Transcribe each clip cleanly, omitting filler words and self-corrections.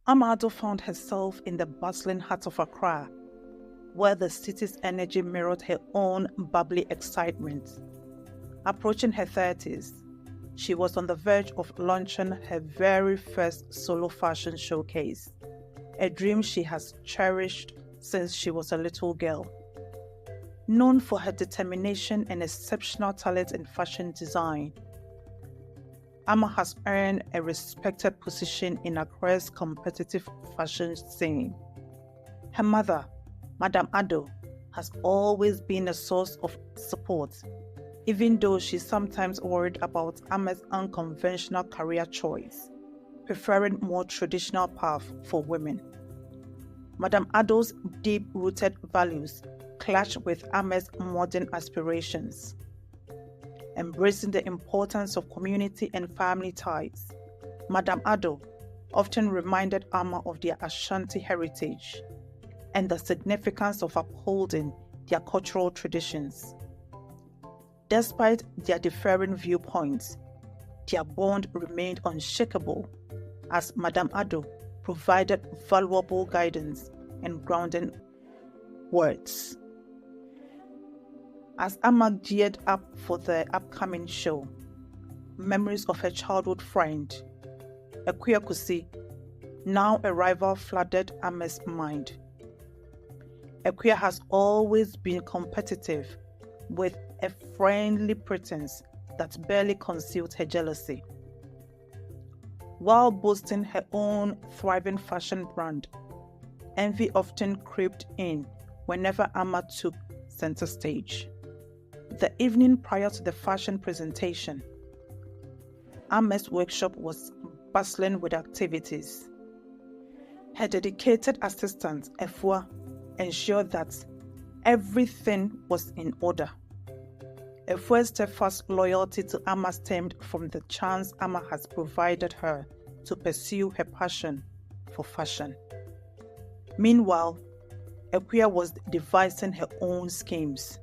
Amado found herself in the bustling heart of Accra, where the city's energy mirrored her own bubbly excitement. Approaching her 30s, she was on the verge of launching her very first solo fashion showcase, a dream she has cherished since she was a little girl. Known for her determination and exceptional talent in fashion design, Amma has earned a respected position in Accra's competitive fashion scene. Her mother, Madam Ado, has always been a source of support, even though she sometimes worried about Amma's unconventional career choice, preferring more traditional path for women. Madam Ado's deep-rooted values clash with Amma's modern aspirations. Embracing the importance of community and family ties, Madam Ado often reminded Amma of their Ashanti heritage and the significance of upholding their cultural traditions. Despite their differing viewpoints, their bond remained unshakable as Madam Ado provided valuable guidance and grounding words. As Amma geared up for the upcoming show, memories of her childhood friend, Akua Kusi, now a rival, flooded Amma's mind. Akua has always been competitive, with a friendly pretense that barely concealed her jealousy. While boasting her own thriving fashion brand, envy often crept in whenever Amma took center stage. The evening prior to the fashion presentation, Amma's workshop was bustling with activities. Her dedicated assistant, Efua, ensured that everything was in order. Efua's steadfast loyalty to Amma stemmed from the chance Amma has provided her to pursue her passion for fashion. Meanwhile, Akua was devising her own schemes.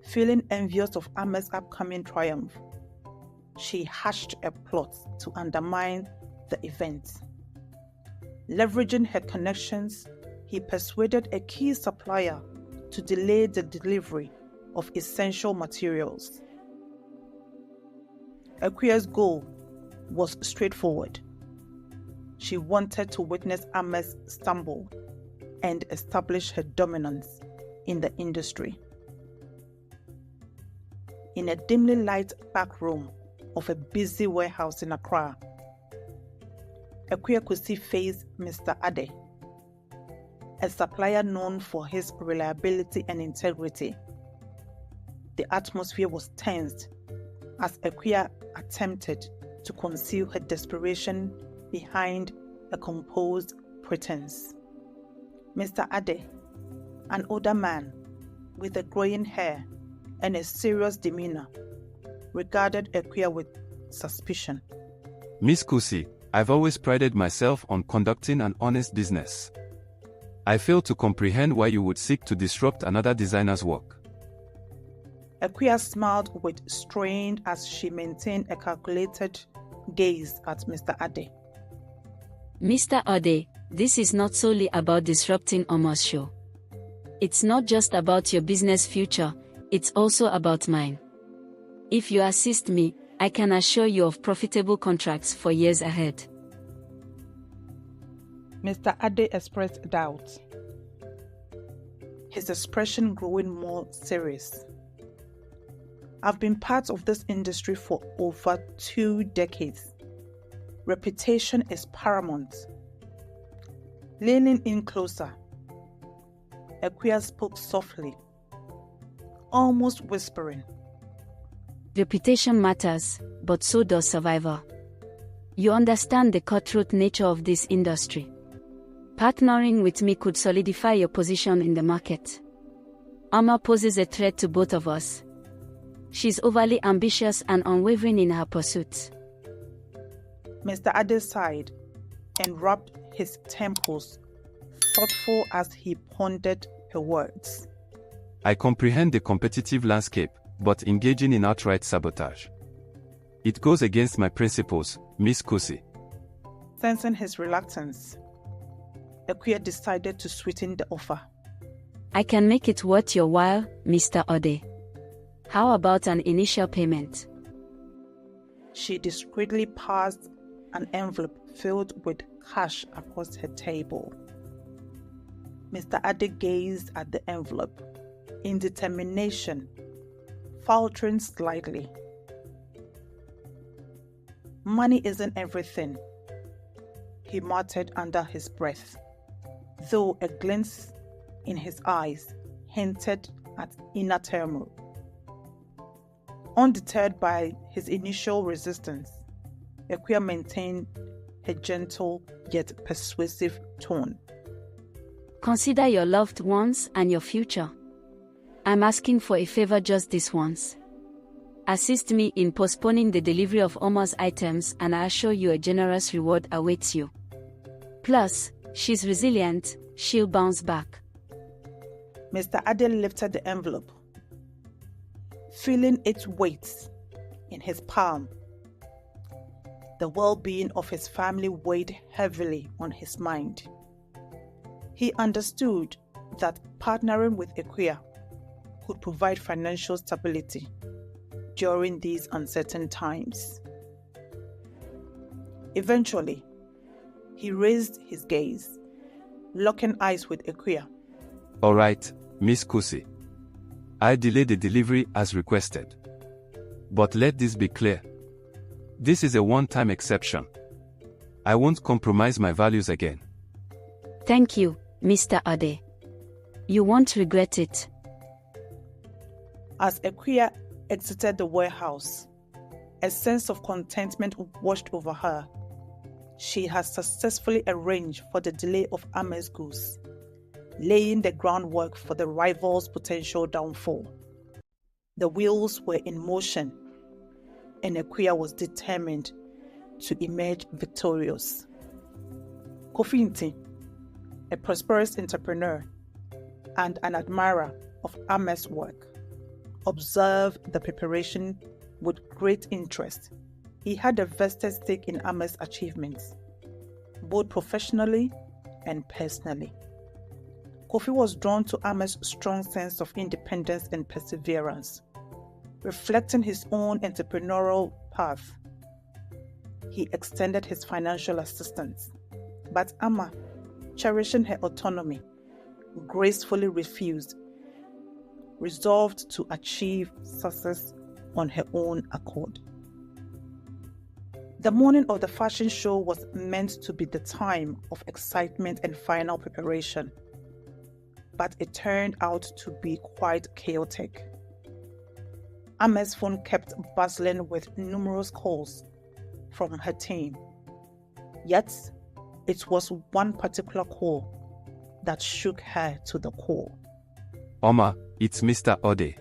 Feeling envious of Amma's upcoming triumph, she hatched a plot to undermine the event. Leveraging her connections, he persuaded a key supplier to delay the delivery of essential materials. Akua's goal was straightforward. She wanted to witness Amma's stumble and establish her dominance in the industry. In a dimly lit back room of a busy warehouse in Accra, Akua Kusi faced Mr. Ade, a supplier known for his reliability and integrity. The atmosphere was tense as Akua attempted to conceal her desperation behind a composed pretense. Mr. Ade, an older man with a growing hair and a serious demeanor, regarded Akua with suspicion. Miss Kusi, I've always prided myself on conducting an honest business. I fail to comprehend why you would seek to disrupt another designer's work. Akua smiled with strain as she maintained a calculated gaze at Mr. Ade. Mr. Ade, this is not solely about disrupting Omo's show. It's not just about your business future, it's also about mine. If you assist me, I can assure you of profitable contracts for years ahead. Mr. Ade expressed doubt, his expression growing more serious. I've been part of this industry for over 2 decades. Reputation is paramount. Leaning in closer, Akua spoke softly, almost whispering. Reputation matters, but so does survival. You understand the cutthroat nature of this industry. Partnering with me could solidify your position in the market. Amma poses a threat to both of us. She's overly ambitious and unwavering in her pursuits. Mr. Ade sighed and rubbed his temples, thoughtful as he pondered her words. I comprehend the competitive landscape, but engaging in outright sabotage. It goes against my principles, Miss Kusi. Sensing his reluctance, Equia decided to sweeten the offer. I can make it worth your while, Mr. Ode. How about an initial payment? She discreetly passed an envelope filled with cash across her table. Mr. Ade gazed at the envelope in determination, faltering slightly. Money isn't everything, he muttered under his breath, though a glance in his eyes hinted at inner turmoil. Undeterred by his initial resistance, Equia maintained her gentle yet persuasive tone. Consider your loved ones and your future. I'm asking for a favor just this once. Assist me in postponing the delivery of Oma's items, and I assure you a generous reward awaits you. Plus, she's resilient, she'll bounce back. Mr. Ade lifted the envelope, feeling its weight in his palm. The well-being of his family weighed heavily on his mind. He understood that partnering with Equia could provide financial stability during these uncertain times. Eventually, he raised his gaze, locking eyes with Equia. All right, Miss Kusi. I delay the delivery as requested. But let this be clear. This is a one-time exception. I won't compromise my values again. Thank you, Mr. Ade. You won't regret it. As Equia exited the warehouse, a sense of contentment washed over her. She had successfully arranged for the delay of Ama's goods, laying the groundwork for the rival's potential downfall. The wheels were in motion, and Equia was determined to emerge victorious. Kofi Nti, a prosperous entrepreneur and an admirer of Ama's work, observed the preparation with great interest. He had a vested stake in Ama's achievements, both professionally and personally. Kofi was drawn to Ama's strong sense of independence and perseverance, reflecting his own entrepreneurial path. He extended his financial assistance, but Ama, cherishing her autonomy, gracefully refused, resolved to achieve success on her own accord. The morning of the fashion show was meant to be the time of excitement and final preparation, but it turned out to be quite chaotic. Ama's phone kept buzzing with numerous calls from her team. Yet, it was one particular call that shook her to the core. Oma, it's Mr. Ode.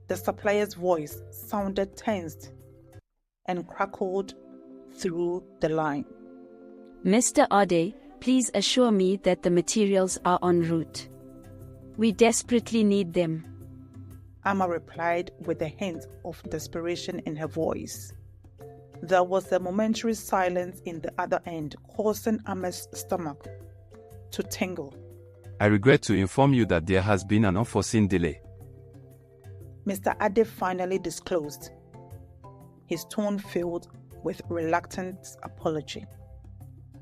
The supplier's voice sounded tensed and crackled through the line. Mr. Ode, please assure me that the materials are en route. We desperately need them. Ama replied with a hint of desperation in her voice. There was a momentary silence in the other end, causing Ama's stomach to tingle. I regret to inform you that there has been an unforeseen delay. Mr. Ade finally disclosed, his tone filled with reluctant apology.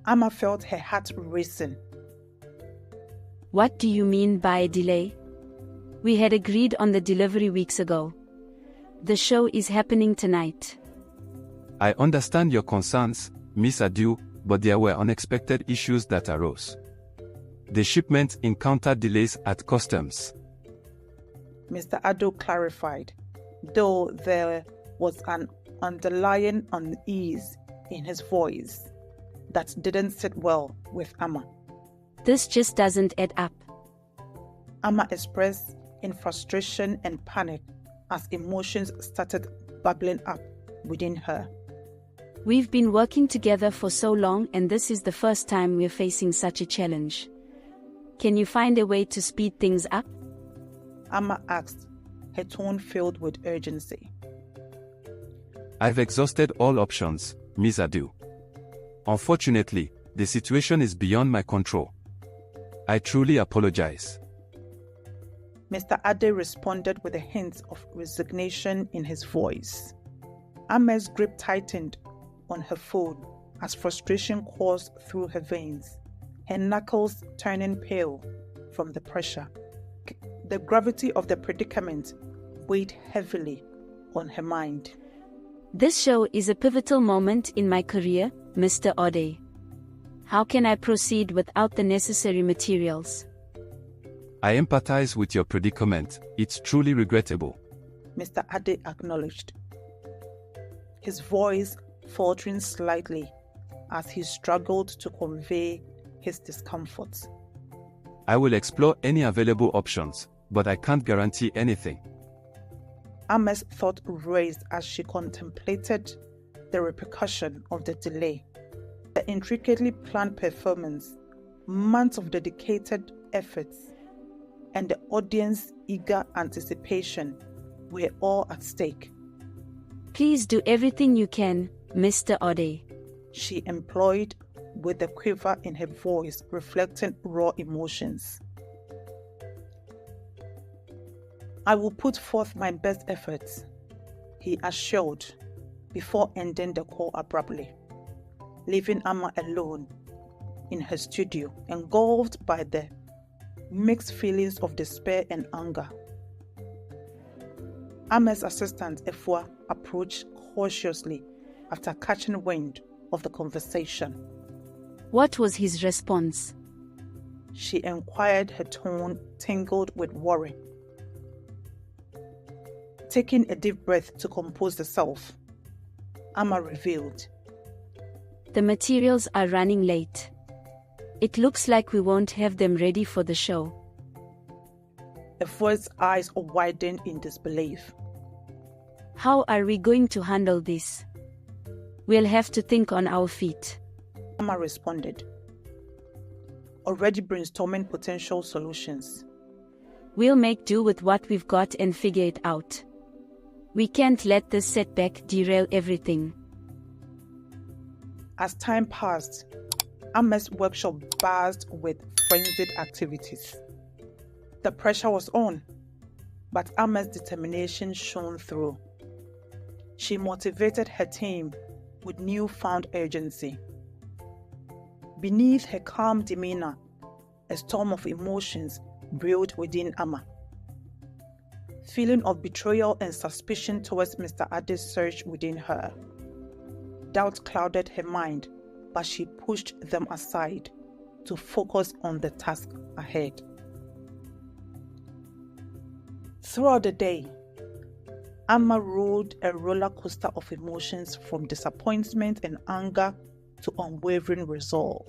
Ama felt her heart racing. What do you mean by a delay? We had agreed on the delivery weeks ago. The show is happening tonight. I understand your concerns, Miss Adu, but there were unexpected issues that arose. The shipment encountered delays at customs. Mr. Ado clarified, though there was an underlying unease in his voice that didn't sit well with Ama. This just doesn't add up. Ama expressed in frustration and panic as emotions started bubbling up within her. We've been working together for so long, and this is the first time we're facing such a challenge. Can you find a way to speed things up? Ama asked, her tone filled with urgency. I've exhausted all options, Miss Adu. Unfortunately, The situation is beyond my control. I truly apologize. Mr. Ade responded with a hint of resignation in his voice. Ahmed's grip tightened on her phone as frustration coursed through her veins, her knuckles turning pale from the pressure. The gravity of the predicament weighed heavily on her mind. This show is a pivotal moment in my career, Mr. Ode. How can I proceed without the necessary materials? I empathize with your predicament. It's truly regrettable. Mr. Ade acknowledged, his voice faltering slightly as he struggled to convey his discomfort. I will explore any available options, but I can't guarantee anything. Ahmed's thought raised as she contemplated the repercussion of the delay. The intricately planned performance, months of dedicated efforts, and the audience's eager anticipation were all at stake. Please do everything you can, Mr. Ode, she implored, with a quiver in her voice reflecting raw emotions. I will put forth my best efforts, he assured, before ending the call abruptly, leaving Amma alone in her studio, engulfed by the mixed feelings of despair and anger. Ahmed's assistant, Efua, approached cautiously after catching wind of the conversation. What was his response? She inquired, her tone tingled with worry. Taking a deep breath to compose herself, Amma revealed, The materials are running late. It looks like we won't have them ready for the show. Efua's eyes widened in disbelief. How are we going to handle this? We'll have to think on our feet. Amma responded, already brainstorming potential solutions. We'll make do with what we've got and figure it out. We can't let this setback derail everything. As time passed, Ahmed's workshop buzzed with frenzied activities. The pressure was on, but Ahmed's determination shone through. She motivated her team with newfound urgency. Beneath her calm demeanor, a storm of emotions brewed within Amma. Feeling of betrayal and suspicion towards Mr. Ade's surged within her. Doubt clouded her mind, but she pushed them aside to focus on the task ahead. Throughout the day, Amma rode a roller coaster of emotions from disappointment and anger to unwavering resolve.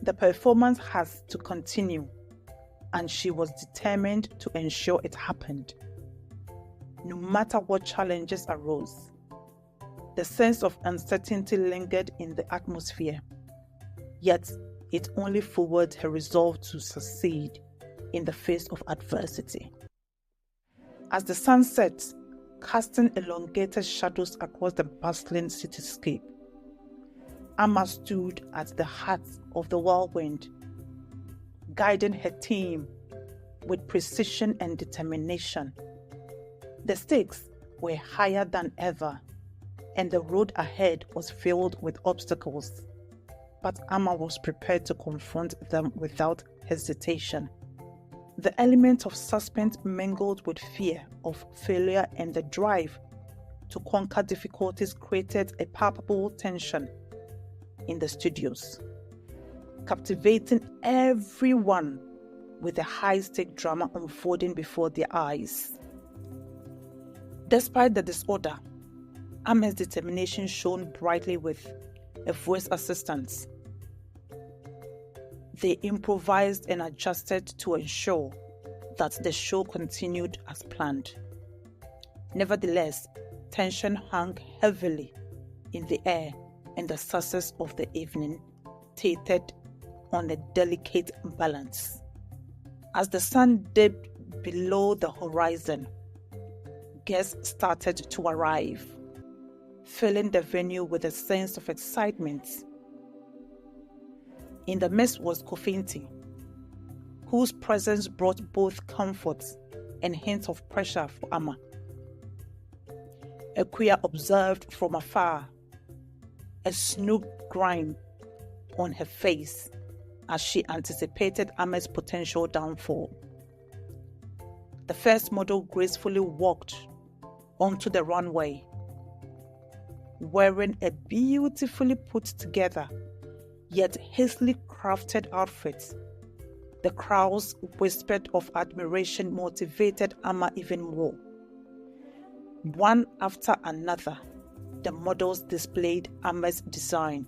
The performance has to continue, and she was determined to ensure it happened. No matter what challenges arose, the sense of uncertainty lingered in the atmosphere, yet it only fueled her resolve to succeed in the face of adversity. As the sun set, casting elongated shadows across the bustling cityscape, Amma stood at the heart of the whirlwind, guiding her team with precision and determination. The stakes were higher than ever, and the road ahead was filled with obstacles, but Amma was prepared to confront them without hesitation. The element of suspense mingled with fear of failure and the drive to conquer difficulties created a palpable tension in the studios, captivating everyone with the high-stake drama unfolding before their eyes. Despite the disorder, Ahmed's determination shone brightly with a voice assistance. They improvised and adjusted to ensure that the show continued as planned. Nevertheless, tension hung heavily in the air, and the success of the evening teetered on a delicate balance. As the sun dipped below the horizon, guests started to arrive, filling the venue with a sense of excitement. In the midst was Kofinti, whose presence brought both comfort and hints of pressure for Amma. Akuya observed from afar, a snook grime on her face as she anticipated Amma's potential downfall. The first model gracefully walked onto the runway, wearing a beautifully put together yet hastily crafted outfit. The crowd's whisper of admiration motivated Amma even more. One after another, the models displayed Amma's design,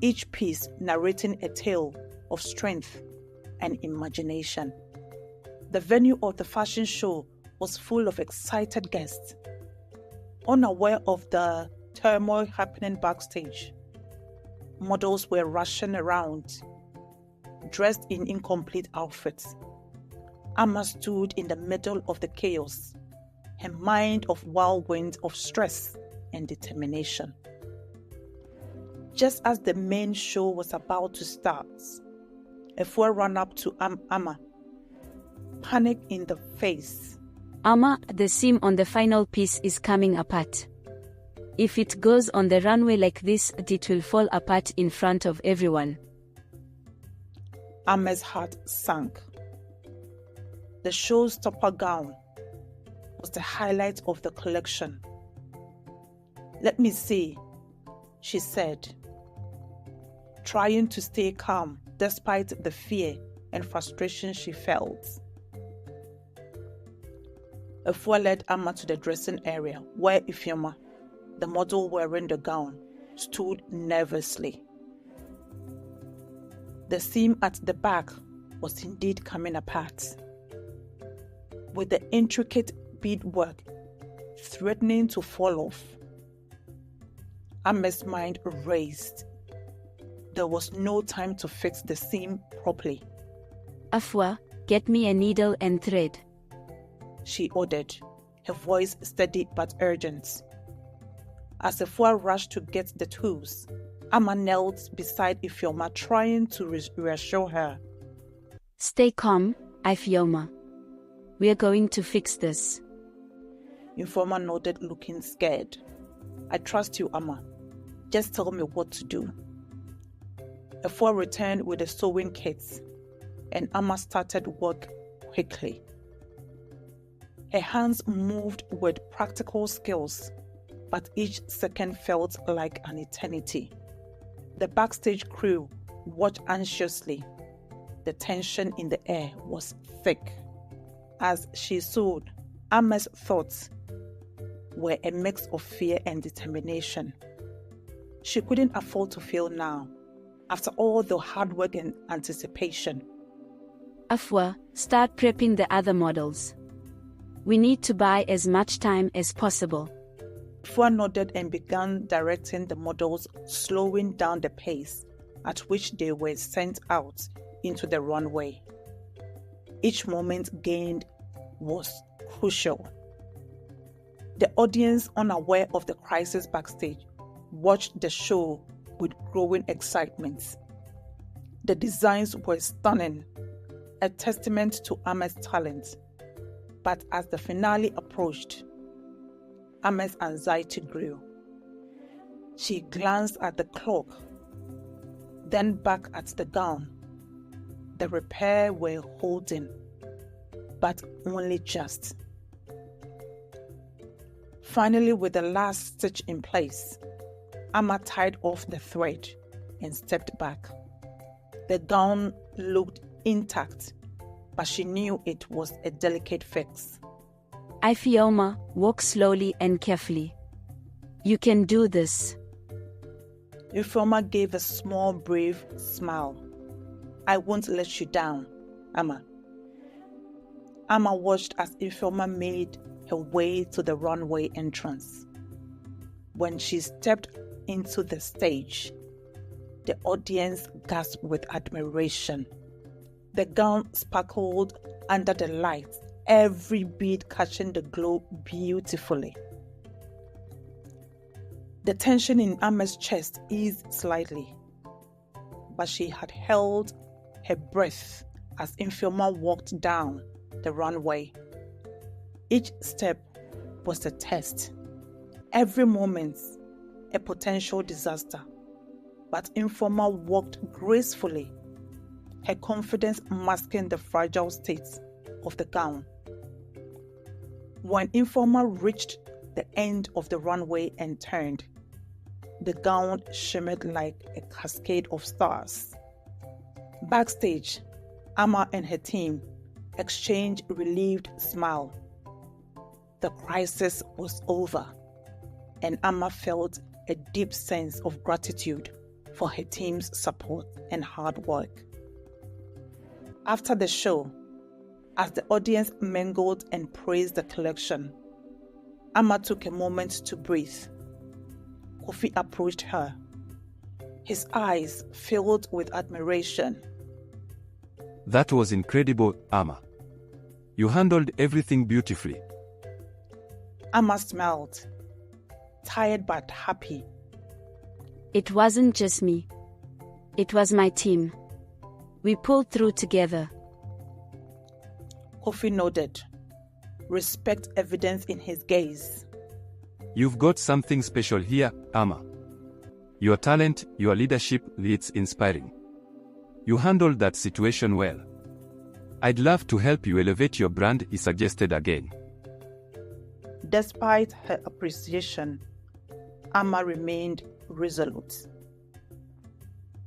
each piece narrating a tale of strength and imagination. The venue of the fashion show was full of excited guests, unaware of the turmoil happening backstage. Models were rushing around, dressed in incomplete outfits. Amma stood in the middle of the chaos, her mind of whirlwind of stress and determination. Just as the main show was about to start, Efua ran up to Amma, panic in the face. Amma, the seam on the final piece is coming apart. If it goes on the runway like this, it will fall apart in front of everyone. Amma's heart sank. The showstopper gown was the highlight of the collection. "Let me see," she said, trying to stay calm despite the fear and frustration she felt. Efua led Amma to the dressing area where Ifeoma, the model wearing the gown, stood nervously. The seam at the back was indeed coming apart, with the intricate beadwork threatening to fall off. Amma's mind raced. There was no time to fix the seam properly. Afua, get me a needle and thread, she ordered, her voice steady but urgent. As Efua rushed to get the tools, Amma knelt beside Ifeoma, trying to reassure her. Stay calm, Ifeoma. We are going to fix this. Ifeoma nodded, looking scared. I trust you, Amma. Just tell me what to do. Efua returned with the sewing kits, and Amma started work quickly. Her hands moved with practical skills, but each second felt like an eternity. The backstage crew watched anxiously. The tension in the air was thick. As she sewed, Amma's thoughts were a mix of fear and determination. She couldn't afford to fail now, after all the hard work and anticipation. Afua, start prepping the other models. We need to buy as much time as possible. Efua nodded and began directing the models, slowing down the pace at which they were sent out into the runway. Each moment gained was crucial. The audience, unaware of the crisis backstage, watched the show with growing excitement. The designs were stunning, a testament to Amma's talent. But as the finale approached, Amma's anxiety grew. She glanced at the clock, then back at the gown. The repair were holding, but only just. Finally, with the last stitch in place, Amma tied off the thread and stepped back. The gown looked intact, but she knew it was a delicate fix. Ifeoma, walk slowly and carefully. You can do this. Ifeoma gave a small, brave smile. I won't let you down, Amma. Amma watched as Ifeoma made her way to the runway entrance. When she stepped into the stage, the audience gasped with admiration. The gown sparkled under the lights, every bead catching the glow beautifully. The tension in Amma's chest eased slightly. but she had held her breath as Ifeoma walked down the runway. Each step was a test, every moment a potential disaster. But Ifeoma walked gracefully, her confidence masking the fragile state of the gown. When Ifeoma reached the end of the runway and turned, the gown shimmered like a cascade of stars. Backstage, Amma and her team exchanged a relieved smile. The crisis was over, and Amma felt a deep sense of gratitude for her team's support and hard work. After the show, as the audience mingled and praised the collection, Amma took a moment to breathe. Kofi approached her, his eyes filled with admiration. That was incredible, Amma. You handled everything beautifully. Amma smiled, tired but happy. It wasn't just me. It was my team. We pulled through together. Kofi nodded, respect evident in his gaze. You've got something special here, Amma. Your talent, your leadership, it's inspiring. You handled that situation well. I'd love to help you elevate your brand, he suggested again. Despite her appreciation, Amma remained resolute.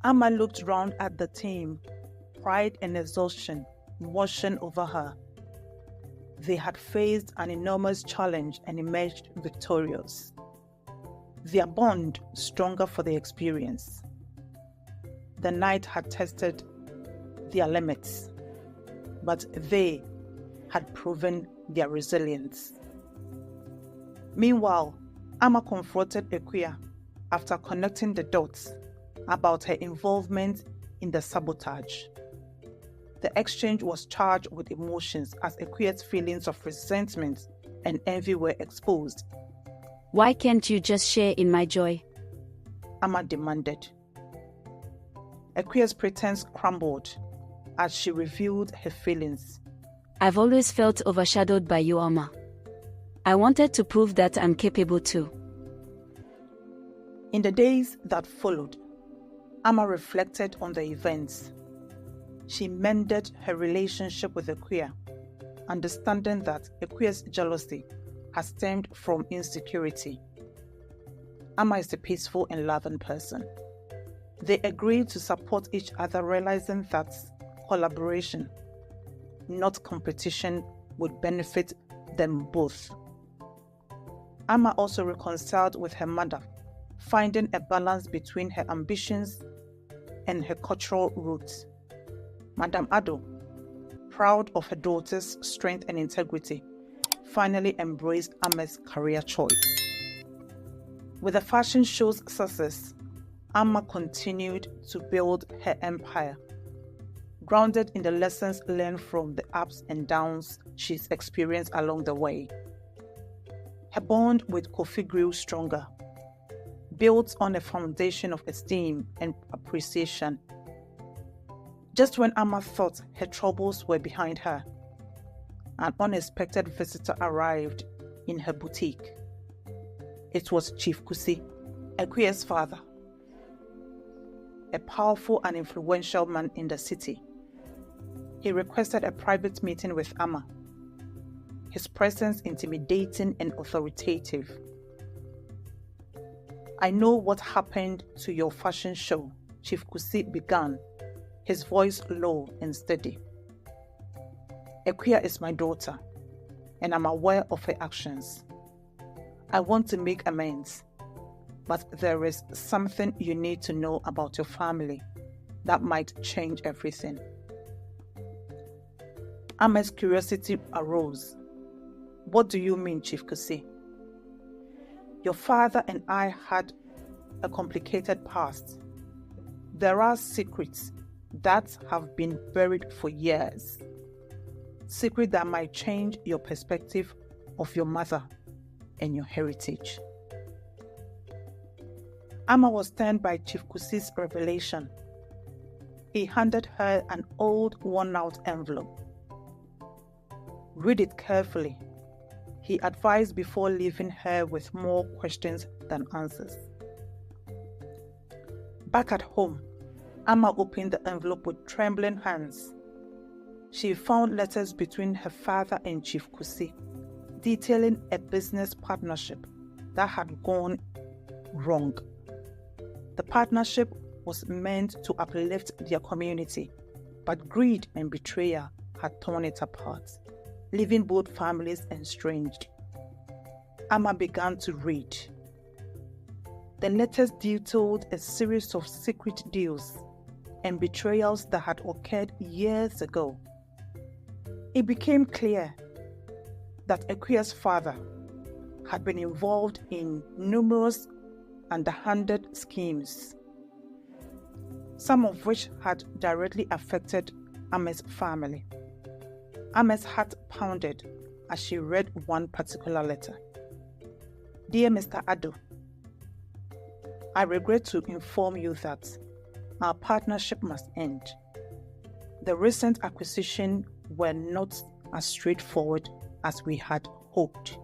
Amma looked round at the team, pride and exhaustion washing over her. They had faced an enormous challenge and emerged victorious. Their bond stronger for the experience. The night had tested their limits, but they had proven their resilience. Meanwhile, Amma confronted Equia after connecting the dots about her involvement in the sabotage. The exchange was charged with emotions as Equia's feelings of resentment and envy were exposed. Why can't you just share in my joy? Amma demanded. Equia's pretense crumbled as she revealed her feelings. I've always felt overshadowed by you, Amma. I wanted to prove that I'm capable too. In the days that followed, Amma reflected on the events. She mended her relationship with Equia, understanding that Equia's jealousy has stemmed from insecurity. Amma is a peaceful and loving person. They agreed to support each other, realizing that collaboration, not competition, would benefit them both. Amma also reconciled with her mother, finding a balance between her ambitions and her cultural roots. Madame Ado, proud of her daughter's strength and integrity, finally embraced Amma's career choice. With the fashion show's success, Amma continued to build her empire, grounded in the lessons learned from the ups and downs she's experienced along the way. Her bond with Kofi grew stronger, built on a foundation of esteem and appreciation. Just when Amma thought her troubles were behind her, an unexpected visitor arrived in her boutique. It was Chief Kusi, Equia's father, a powerful and influential man in the city. He requested a private meeting with Amma, his presence intimidating and authoritative. I know what happened to your fashion show, Chief Kusi began, his voice low and steady. Equia is my daughter, and I'm aware of her actions. I want to make amends, but there is something you need to know about your family that might change everything. Amma's curiosity arose. What do you mean, Chief Kusi? Your father and I had a complicated past. There are secrets that have been buried for years. Secrets that might change your perspective of your mother and your heritage. Amma was stunned by Chief Kusi's revelation. He handed her an old, worn-out envelope. "Read it carefully," he advised before leaving her with more questions than answers. Back at home, Amma opened the envelope with trembling hands. She found letters between her father and Chief Kusi, detailing a business partnership that had gone wrong. The partnership was meant to uplift their community, but greed and betrayal had torn it apart, leaving both families estranged. Amma began to read. The letters detailed a series of secret deals and betrayals that had occurred years ago. It became clear that Akua's father had been involved in numerous underhanded schemes, some of which had directly affected Ama's family. Ama's heart pounded as she read one particular letter. "Dear Mr. Ado, I regret to inform you that our partnership must end. The recent acquisition were not as straightforward as we had hoped.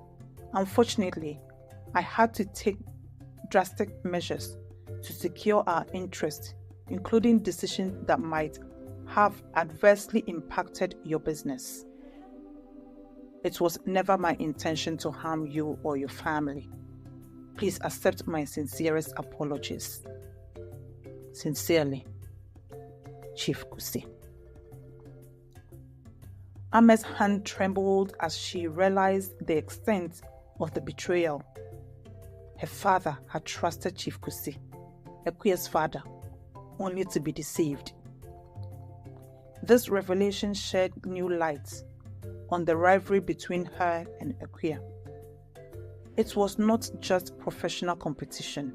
Unfortunately, I had to take drastic measures to secure our interests, including decisions that might have adversely impacted your business. It was never my intention to harm you or your family. Please accept my sincerest apologies. Sincerely, Chief Kusi." Ama's hand trembled as she realized the extent of the betrayal. Her father had trusted Chief Kusi, Akua's father, only to be deceived. This revelation shed new light on the rivalry between her and Akua. It was not just professional competition.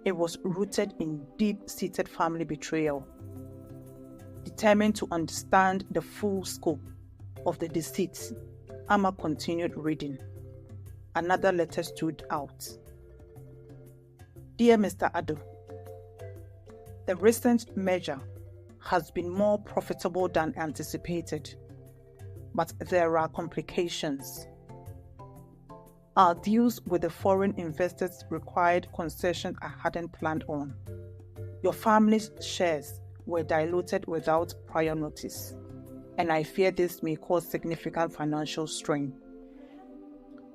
It was rooted in deep-seated family betrayal. Determined to understand the full scope of the deceit, Amma continued reading. Another letter stood out. "Dear Mr. Ado, the recent merger has been more profitable than anticipated, but there are complications. Our deals with the foreign investors required concessions I hadn't planned on. Your family's shares were diluted without prior notice, and I fear this may cause significant financial strain.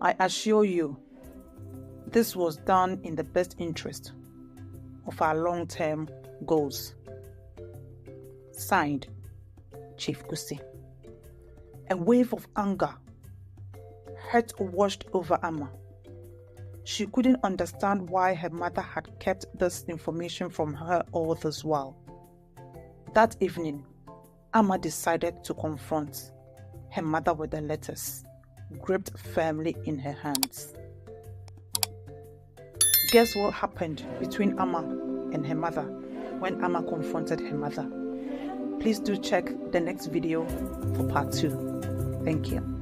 I assure you, this was done in the best interest of our long-term goals. Signed, Chief Kusi." A wave of anger, hurt washed over Amma. She couldn't understand why her mother had kept this information from her all this while. That evening, Amma decided to confront her mother with the letters, gripped firmly in her hands. Guess what happened between Amma and her mother when Amma confronted her mother? Please do check the next video for part 2. Thank you.